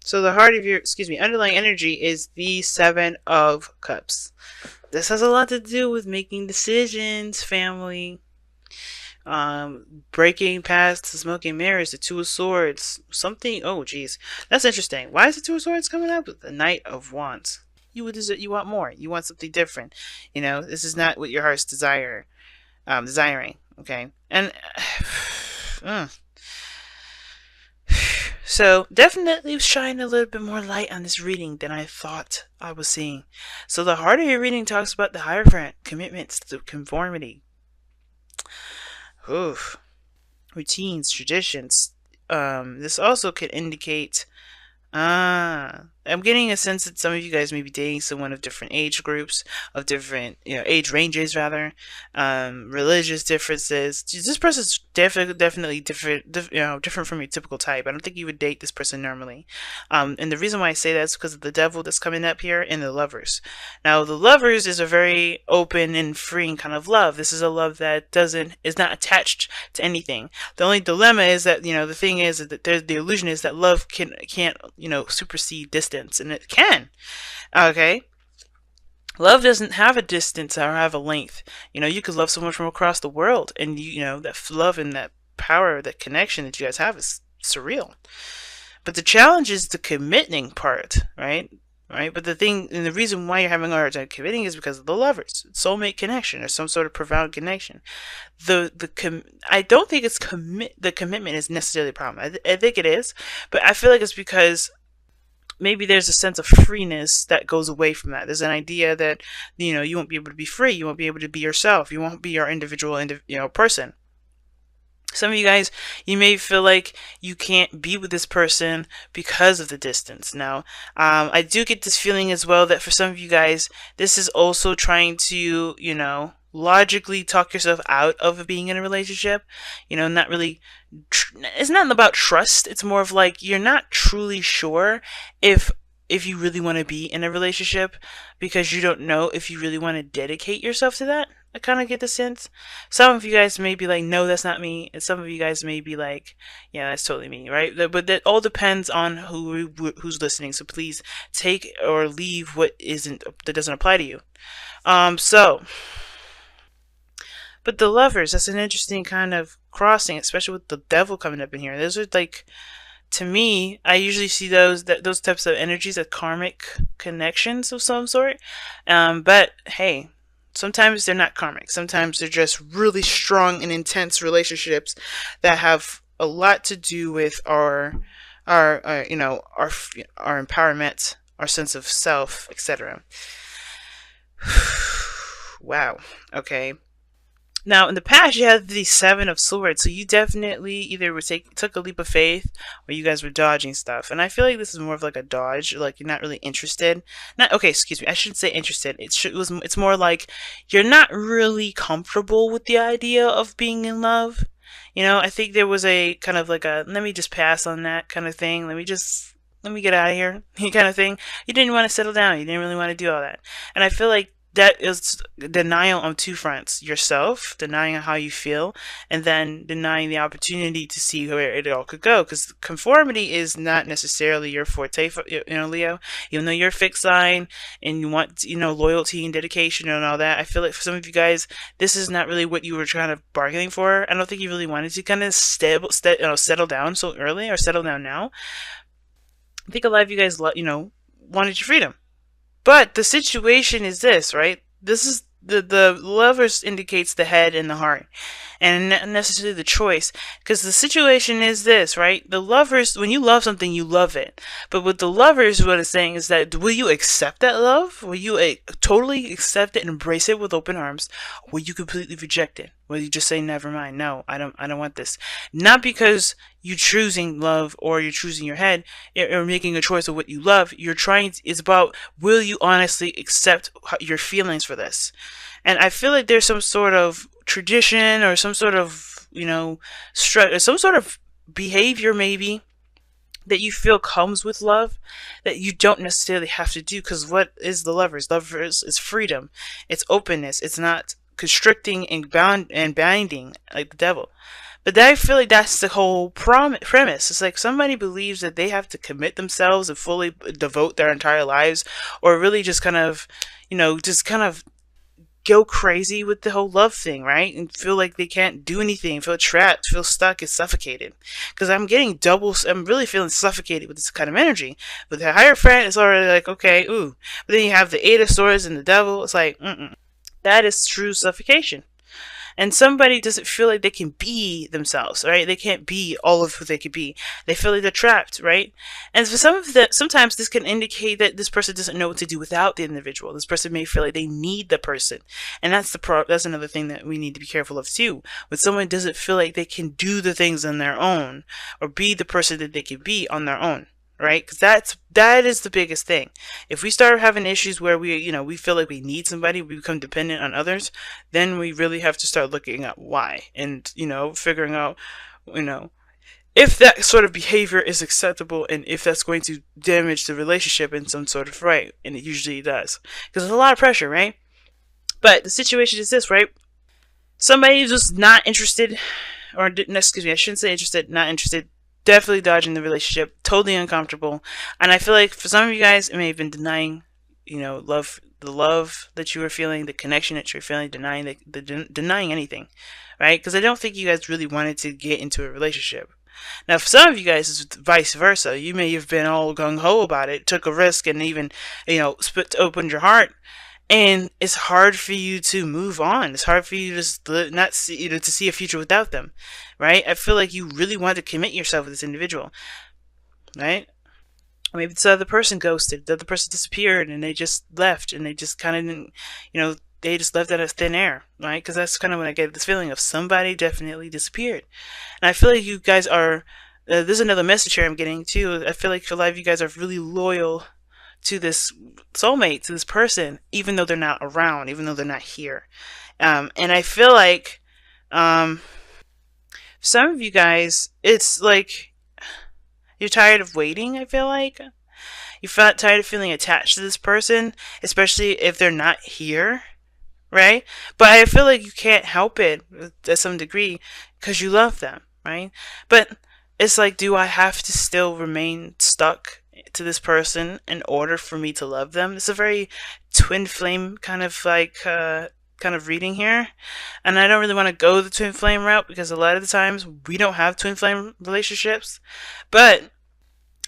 So the heart of your, underlying energy is the Seven of Cups. This has a lot to do with making decisions, family. Breaking past the smoking mirrors, the Two of Swords, something. Oh, geez, that's interesting. Why is the Two of Swords coming up? The Knight of Wands. You want more. You want something different. This is not what your heart's desiring. Okay, and uh, so definitely shine a little bit more light on this reading than I thought I was seeing. So the heart of your reading talks about the Hierophant, commitments to conformity. Oof. Routines, traditions. This also could indicate I'm getting a sense that some of you guys may be dating someone of different age groups, of different, age ranges rather, religious differences. This person's definitely different, different from your typical type. I don't think you would date this person normally. And the reason why I say that is because of the devil that's coming up here and the lovers. Now, the lovers is a very open and freeing kind of love. This is a love that is not attached to anything. The only dilemma is that, the thing is that the illusion is that love can't, supersede distance, and it can. Okay? Love doesn't have a distance or have a length. You could love someone from across the world, and that love and that power, that connection that you guys have is surreal. But the challenge is the committing part, right? Right? But the thing, and the reason why you're having a hard time committing is because of the lovers, soulmate connection, or some sort of profound connection. I don't think the commitment is necessarily a problem. I think it is, but I feel like it's because maybe there's a sense of freeness that goes away from that. There's an idea that you won't be able to be free. You won't be able to be yourself. You won't be your individual person. Some of you guys, you may feel like you can't be with this person because of the distance. Now, I do get this feeling as well that for some of you guys, this is also trying to, logically talk yourself out of being in a relationship. Not really, it's not about trust. It's more of like, you're not truly sure if you really want to be in a relationship because you don't know if you really want to dedicate yourself to that. I kind of get the sense. Some of you guys may be like, no, that's not me. And some of you guys may be like, yeah, that's totally me, right? But that all depends on who's listening. So please take or leave what that doesn't apply to you. But the lovers, that's an interesting kind of crossing, especially with the devil coming up in here. Those are like, to me, I usually see those types of energies as karmic connections of some sort. But hey, sometimes they're not karmic. Sometimes they're just really strong and intense relationships that have a lot to do with our empowerment, our sense of self, etc. Wow. Okay. Now, in the past, you had the Seven of Swords, so you definitely either took a leap of faith, or you guys were dodging stuff. And I feel like this is more of like a dodge, like you're not really interested. Excuse me, I shouldn't say interested. It's more like you're not really comfortable with the idea of being in love. I think there was a kind of like a let me just pass on that kind of thing. Let me get out of here, kind of thing. You didn't want to settle down. You didn't really want to do all that. And I feel like that is denial on two fronts: yourself, denying how you feel, and then denying the opportunity to see where it all could go. Because conformity is not necessarily your forte, Leo. Even though you're a fixed sign and you want, loyalty and dedication and all that, I feel like for some of you guys, this is not really what you were kind of bargaining for. I don't think you really wanted to kind of settle down so early, or settle down now. I think a lot of you guys, wanted your freedom. But the situation is this, right? This is the lovers indicates the head and the heart, and not necessarily the choice. Because the situation is this, right? The lovers, when you love something, you love it. But with the lovers, what it's saying is that, will you accept that love? Will you totally accept it and embrace it with open arms? Or will you completely reject it? Will you just say, never mind, no, I don't want this? Not because you're choosing love or you're choosing your head or making a choice of what you love. It's about, will you honestly accept your feelings for this? And I feel like there's some sort of tradition or some sort of, some sort of behavior maybe that you feel comes with love that you don't necessarily have to do. Because what is the lovers? Lovers is freedom. It's openness. It's not constricting and binding like the devil. But I feel like that's the whole premise. It's like somebody believes that they have to commit themselves and fully devote their entire lives, or really just kind of, just kind of go crazy with the whole love thing, right? And feel like they can't do anything, feel trapped, feel stuck, and suffocated. Because I'm really feeling suffocated with this kind of energy. But the Hierophant is already like, okay, ooh. But then you have the Eight of Swords and the Devil. It's like, that is true suffocation. And somebody doesn't feel like they can be themselves, right? They can't be all of who they could be. They feel like they're trapped, right? And for sometimes this can indicate that this person doesn't know what to do without the individual. This person may feel like they need the person, and that's another thing that we need to be careful of too. When someone doesn't feel like they can do the things on their own or be the person that they can be on their own, right? Because that is the biggest thing. If we start having issues where we feel like we need somebody, we become dependent on others, then we really have to start looking at why, and figuring out if that sort of behavior is acceptable, and if that's going to damage the relationship in some sort of way. And it usually does, because there's a lot of pressure, right? But the situation is this, right? Somebody is just not interested, or excuse me, I shouldn't say interested, not interested, definitely dodging the relationship, totally uncomfortable. And I feel like for some of you guys, it may have been denying, the love that you were feeling, the connection that you're feeling, denying anything, right? Because I don't think you guys really wanted to get into a relationship. Now, for some of you guys, it's vice versa. You may have been all gung ho about it, took a risk, and even, opened your heart. And it's hard for you to move on. It's hard for you to not see, to see a future without them, right? I feel like you really want to commit yourself with this individual, right? Or maybe this other person ghosted, the other person disappeared, and they just left, and they just kind of didn't, they just left out of thin air, right? Because that's kind of when I get this feeling of somebody definitely disappeared. And I feel like you guys are, there's another message here I'm getting too. I feel like a lot of you guys are really loyal to this soulmate, to this person, even though they're not around, even though they're not here. And I feel like some of you guys, it's like you're tired of waiting. I feel like you felt tired of feeling attached to this person, especially if they're not here, right? But I feel like you can't help it to some degree because you love them, right? But it's like, do I have to still remain stuck to this person in order for me to love them? It's a very twin flame kind of reading here, and I don't really want to go the twin flame route because a lot of the times we don't have twin flame relationships. But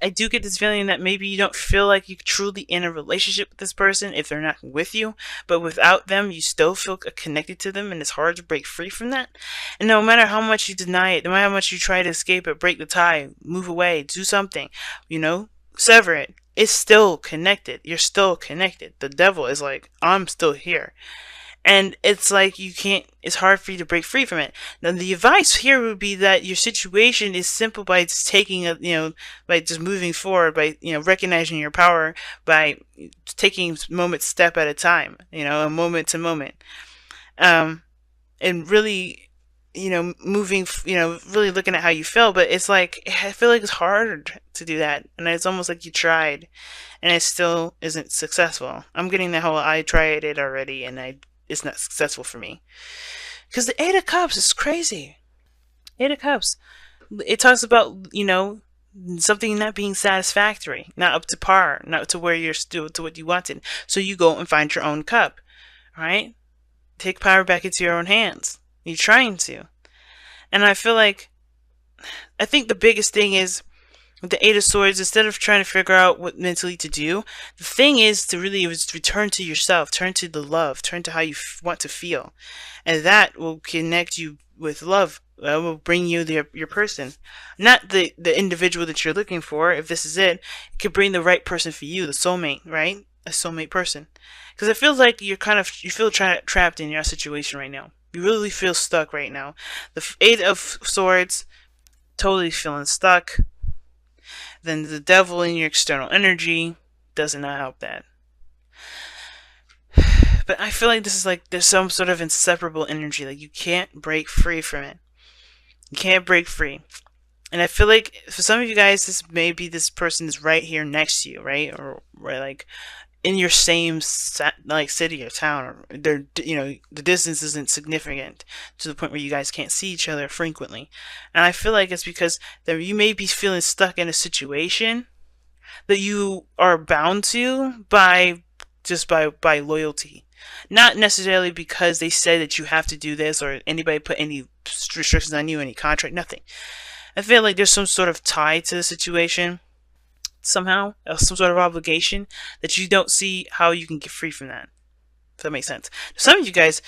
I do get this feeling that maybe you don't feel like you're truly in a relationship with this person if they're not with you, but without them, you still feel connected to them, and it's hard to break free from that. And no matter how much you deny it, no matter how much you try to escape it, break the tie, move away, do something, sever it, it's still connected. You're still connected. The devil is like, I'm still here. And it's like it's hard for you to break free from it. Now, the advice here would be that your situation is simple by just by just moving forward, by, recognizing your power, by taking step at a time, a moment to moment. And really, moving, really looking at how you feel. But it's like, I feel like it's hard to do that. And it's almost like you tried and it still isn't successful. I'm getting the whole, I tried it already and it's not successful for me. Because the Eight of Cups is crazy. Eight of Cups. It talks about, something not being satisfactory, not up to par, not to where you're still to what you wanted. So you go and find your own cup, right? Take power back into your own hands. You're trying to. And I think the biggest thing is, with the Eight of Swords, instead of trying to figure out what mentally to do, the thing is to really return to yourself, turn to the love, turn to how you want to feel. And that will connect you with love. That will bring you your person. Not the individual that you're looking for. If this is it could bring the right person for you, the soulmate, right? A soulmate person. Because it feels like you feel trapped in your situation right now. You really feel stuck right now. The Eight of Swords, totally feeling stuck. Then the devil in your external energy does not help that. But I feel like this is like there's some sort of inseparable energy. Like you can't break free from it. You can't break free. And I feel like for some of you guys, this person is right here next to you, right? Or like in your same like city or town, or they're, the distance isn't significant to the point where you guys can't see each other frequently. And I feel like it's because that you may be feeling stuck in a situation that you are bound to by just by loyalty, not necessarily because they said that you have to do this or anybody put any restrictions on you, any contract, nothing. I feel like there's some sort of tie to the situation somehow, some sort of obligation that you don't see how you can get free from that. If that makes sense. Some of you guys,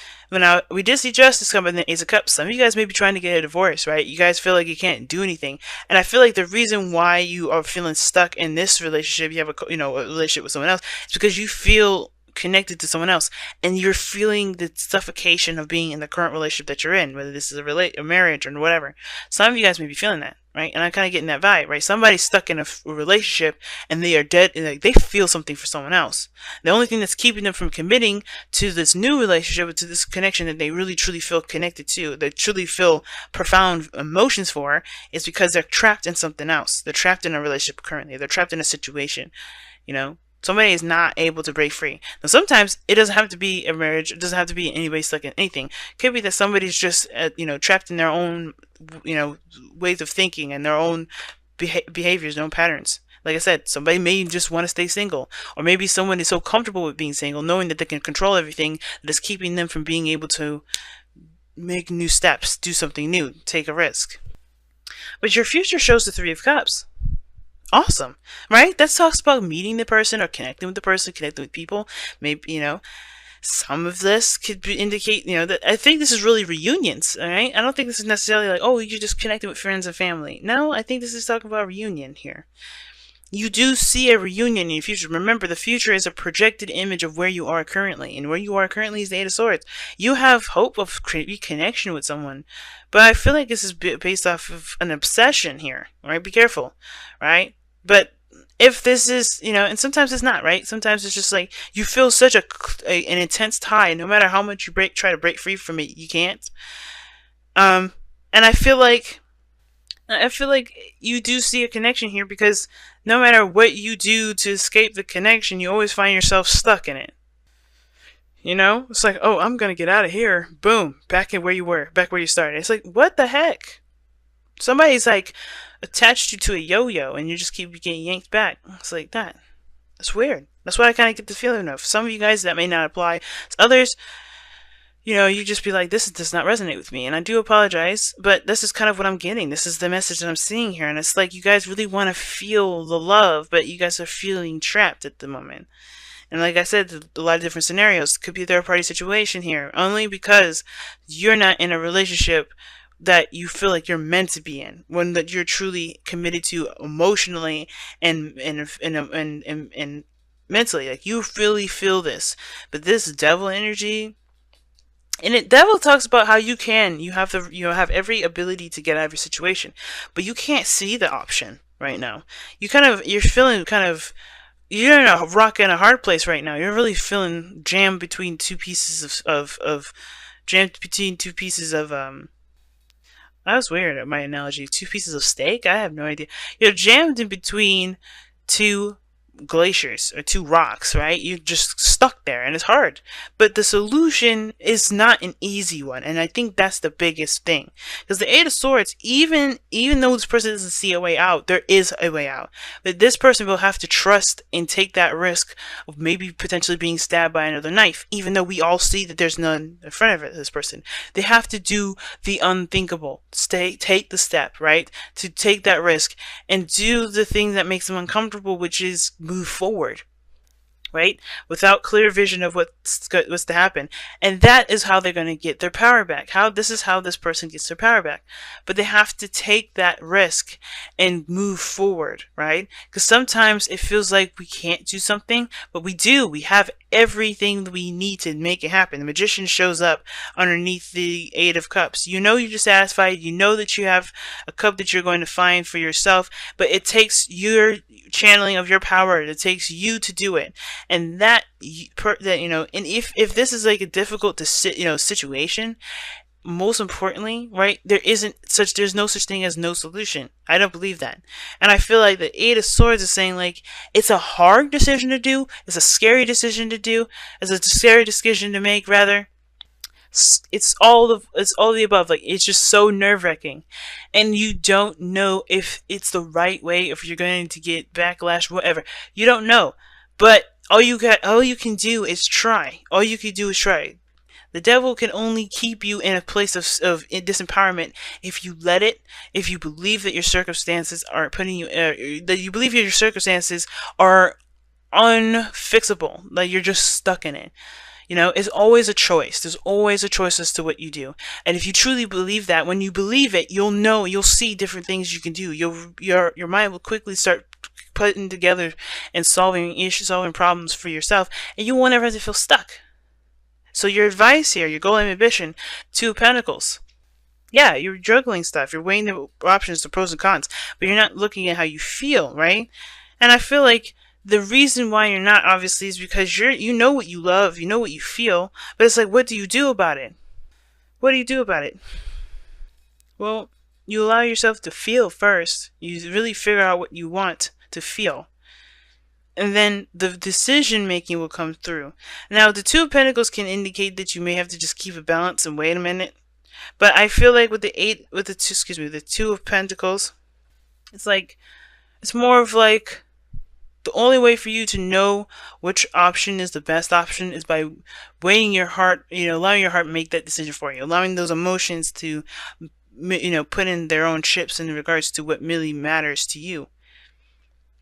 we did see justice come in the Ace of Cups. Some of you guys may be trying to get a divorce, right? You guys feel like you can't do anything, and I feel like the reason why you are feeling stuck in this relationship, you have a relationship with someone else, is because you feel connected to someone else, and you're feeling the suffocation of being in the current relationship that you're in, whether this is a marriage or whatever. Some of you guys may be feeling that, right? And I'm kind of getting that vibe, right? Somebody's stuck in a relationship and they are dead, and like, they feel something for someone else. The only thing that's keeping them from committing to this new relationship, to this connection that they really truly feel connected to, they truly feel profound emotions for, is because they're trapped in something else. They're trapped in a relationship currently. They're trapped in a situation, Somebody is not able to break free. Now, sometimes it doesn't have to be a marriage. It doesn't have to be anybody stuck in anything. It could be that somebody's just, trapped in their own, ways of thinking and their own behaviors, their own patterns. Like I said, somebody may just want to stay single. Or maybe someone is so comfortable with being single, knowing that they can control everything, that is keeping them from being able to make new steps, do something new, take a risk. But your future shows the Three of Cups. Awesome, right? That talks about meeting the person or connecting with the person, connecting with people. Maybe, some of this could indicate, that I think this is really reunions, all right? I don't think this is necessarily like, oh, you're just connecting with friends and family. No, I think this is talking about reunion here. You do see a reunion in your future. Remember, the future is a projected image of where you are currently, and where you are currently is the Eight of Swords. You have hope of reconnection with someone, but I feel like this is based off of an obsession here, right? Be careful, right? But if this is, and sometimes it's not, right? Sometimes it's just like you feel such an intense tie, no matter how much you try to break free from it, you can't. And I feel like you do see a connection here, because no matter what you do to escape the connection, you always find yourself stuck in it. It's like, oh, I'm gonna get out of here. Boom, back in where you were, back where you started. It's like, what the heck? Somebody's like attached you to a yo-yo, and you just keep getting yanked back. It's like that. That's weird. That's what I kind of get the feeling of. Some of you guys, that may not apply. Others, you just be like, this does not resonate with me. And I do apologize, but this is kind of what I'm getting. This is the message that I'm seeing here. And it's like you guys really want to feel the love, but you guys are feeling trapped at the moment. And like I said, a lot of different scenarios. It could be a third-party situation here, only because you're not in a relationship that you feel like you're meant to be in, one that you're truly committed to emotionally and mentally. Like, you really feel this. But this devil energy, and devil talks about how you have every ability to get out of your situation, but you can't see the option right now. You're feeling you're in a rock and a hard place right now. You're really feeling jammed between two pieces of that was weird, my analogy. Two pieces of steak? I have no idea. You're jammed in between two glaciers or two rocks, right? You're just stuck there, and it's hard. But the solution is not an easy one, and I think that's the biggest thing. Because the Eight of Swords, even though this person doesn't see a way out, there is a way out. But this person will have to trust and take that risk of maybe potentially being stabbed by another knife, even though we all see that there's none in front of this person. They have to do the unthinkable. Take the step, right? To take that risk and do the thing that makes them uncomfortable, which is move forward, right? Without clear vision of what's to happen. And that is how they're going to get their power back. This is how this person gets their power back. But they have to take that risk and move forward, right? Because sometimes it feels like we can't do something, but we do. We have everything that we need to make it happen. The Magician shows up underneath the Eight of Cups. You know you're satisfied. You know that you have a cup that you're going to find for yourself, but it takes your channeling of your power. It takes you to do it. And and if this is like a difficult situation, most importantly, right, there's no such thing as no solution. I don't believe that. And I feel like the Eight of Swords is saying, like, it's a hard decision to do, it's a scary decision to do, it's a scary decision to make, rather. It's all the above. Like, it's just so nerve-wracking, and you don't know if it's the right way, if you're going to get backlash, whatever. You don't know. But all you can do is try. All you can do is try. The devil can only keep you in a place of disempowerment if you let it, if you believe that your circumstances are putting you, that you believe your circumstances are unfixable, like you're just stuck in it. You know, it's always a choice. There's always a choice as to what you do. And if you truly believe that, when you believe it, you'll see different things you can do. Your mind will quickly start putting together and solving issues, solving problems for yourself, and you won't ever have to feel stuck. So your advice here, your goal and ambition, Two of Pentacles. Yeah, you're juggling stuff. You're weighing the options, the pros and cons, but you're not looking at how you feel, right? And I feel like the reason why you're not, obviously, is because you know what you love, you know what you feel, but it's like, what do you do about it? What do you do about it? Well, you allow yourself to feel first. You really figure out what you want to feel. And then the decision making will come through. Now, the Two of Pentacles can indicate that you may have to just keep a balance and wait a minute. But I feel like with the Two of Pentacles, it's like, it's more of like, the only way for you to know which option is the best option is by weighing your heart, allowing your heart make that decision for you, allowing those emotions to, put in their own chips in regards to what really matters to you.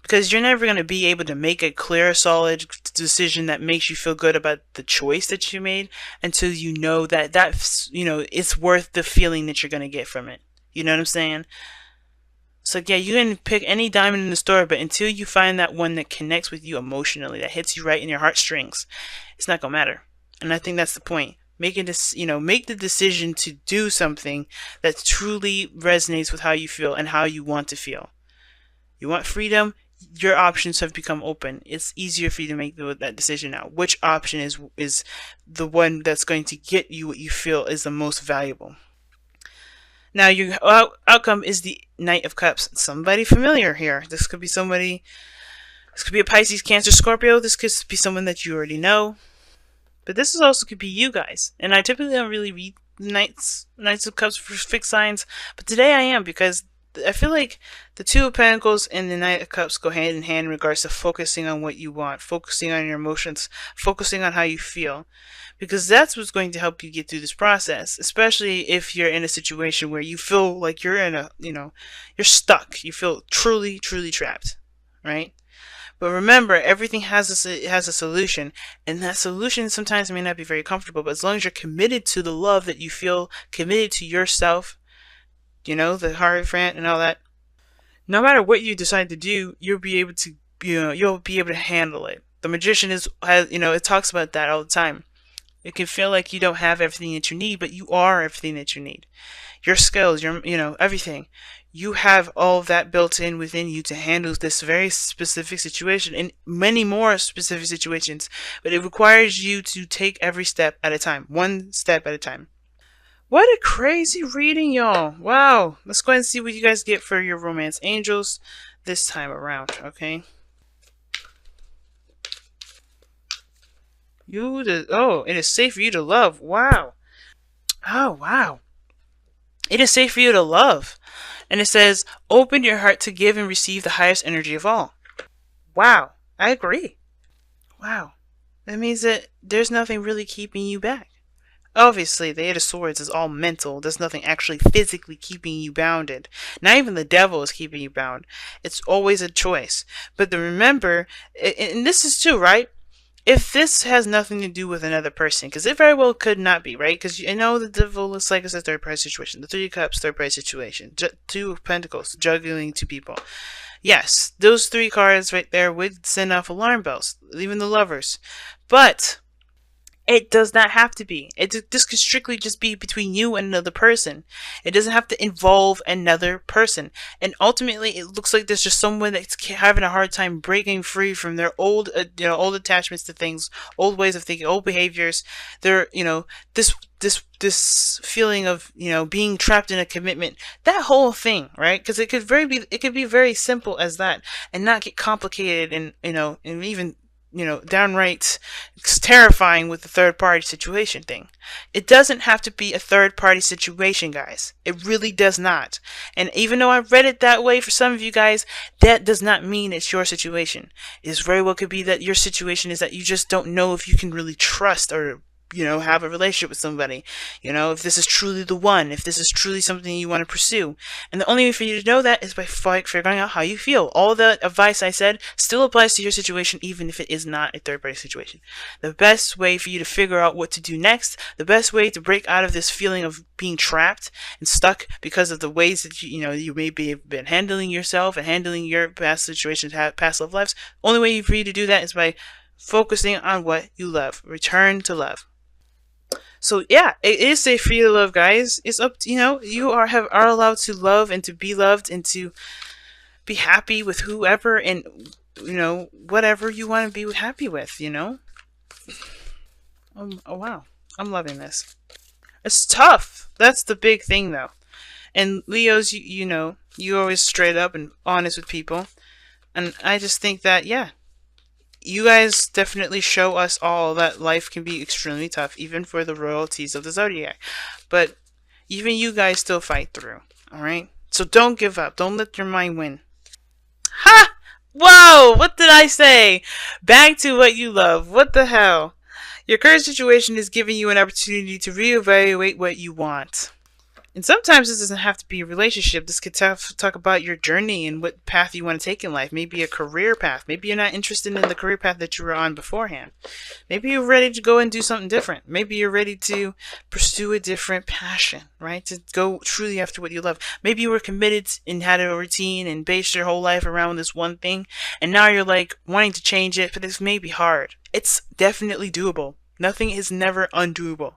Because you're never going to be able to make a clear, solid decision that makes you feel good about the choice that you made until you know that it's worth the feeling that you're going to get from it. You know what I'm saying? So yeah, you can pick any diamond in the store, but until you find that one that connects with you emotionally, that hits you right in your heartstrings, it's not gonna matter. And I think that's the point. Make the decision to do something that truly resonates with how you feel and how you want to feel. You want freedom, your options have become open. It's easier for you to make that decision now. Which option is the one that's going to get you what you feel is the most valuable? Now, your outcome is the Knight of Cups. Somebody familiar here. This could be somebody. This could be a Pisces, Cancer, Scorpio. This could be someone that you already know. But this also could be you guys. And I typically don't really read Knights of Cups for fixed signs. But today I am, because I feel like the Two of Pentacles and the Knight of Cups go hand in hand in regards to focusing on what you want, focusing on your emotions, focusing on how you feel. Because that's what's going to help you get through this process, especially if you're in a situation where you feel like you're in you're stuck. You feel truly, truly trapped, right? But remember, everything has a solution, and that solution sometimes may not be very comfortable, but as long as you're committed to the love that you feel, committed to yourself, the Hierophant and all that, no matter what you decide to do, you'll be able to handle it. The Magician it talks about that all the time. It can feel like you don't have everything that you need, but you are everything that you need. Your skills, everything. You have all of that built in within you to handle this very specific situation and many more specific situations. But it requires you to take every step at a time, one step at a time. What a crazy reading, y'all. Wow. Let's go ahead and see what you guys get for your romance angels this time around, okay? It is safe for you to love. Wow. Oh, wow. It is safe for you to love. And it says, open your heart to give and receive the highest energy of all. Wow. I agree. Wow. That means that there's nothing really keeping you back. Obviously, the Eight of Swords is all mental. There's nothing actually physically keeping you bounded. Not even the devil is keeping you bound. It's always a choice. But remember, and this is true, right? If this has nothing to do with another person, because it very well could not be, right? Because the devil looks like it's a third-party situation. The Three of Cups, third-party situation. Two of Pentacles, juggling two people. Yes, those three cards right there would send off alarm bells, even the Lovers. But it does not have to be. This could strictly just be between you and another person. It doesn't have to involve another person. And ultimately, it looks like there's just someone that's having a hard time breaking free from their old attachments to things, old ways of thinking, old behaviors. This this feeling of, you know, being trapped in a commitment, that whole thing, right? Because it could be very simple as that, and not get complicated, and, you know, and even, you know, downright terrifying with the third party situation thing. It doesn't have to be a third party situation, guys. It really does not. And even though I read it that way for some of you guys, that does not mean it's your situation. It very well could be that your situation is that you just don't know if you can really trust, or, you know, have a relationship with somebody. You know, if this is truly the one, if this is truly something you want to pursue. And the only way for you to know that is by figuring out how you feel. All the advice I said still applies to your situation, even if it is not a third-party situation. The best way for you to figure out what to do next, the best way to break out of this feeling of being trapped and stuck because of the ways that you know, you may be have been handling yourself and handling your past situations, past love lives. Only way for you to do that is by focusing on what you love. Return to love. So yeah, it is safe for you to love, guys. It's up to, you know, you are allowed to love and to be loved and to be happy with whoever and, you know, whatever you want to be happy with, you know. Oh wow, I'm loving this. It's tough. That's the big thing though. And Leos, you know, you always straight up and honest with people, and I just think that, yeah, you guys definitely show us all that life can be extremely tough, even for the royalties of the Zodiac. But even you guys still fight through, alright? So don't give up. Don't let your mind win. Ha! Whoa! What did I say? Back to what you love. What the hell? Your current situation is giving you an opportunity to reevaluate what you want. And sometimes this doesn't have to be a relationship. This could talk about your journey and what path you want to take in life. Maybe a career path. Maybe you're not interested in the career path that you were on beforehand. Maybe you're ready to go and do something different. Maybe you're ready to pursue a different passion, right? To go truly after what you love. Maybe you were committed and had a routine and based your whole life around this one thing, and now you're like wanting to change it, but this may be hard. It's definitely doable. Nothing is never undoable.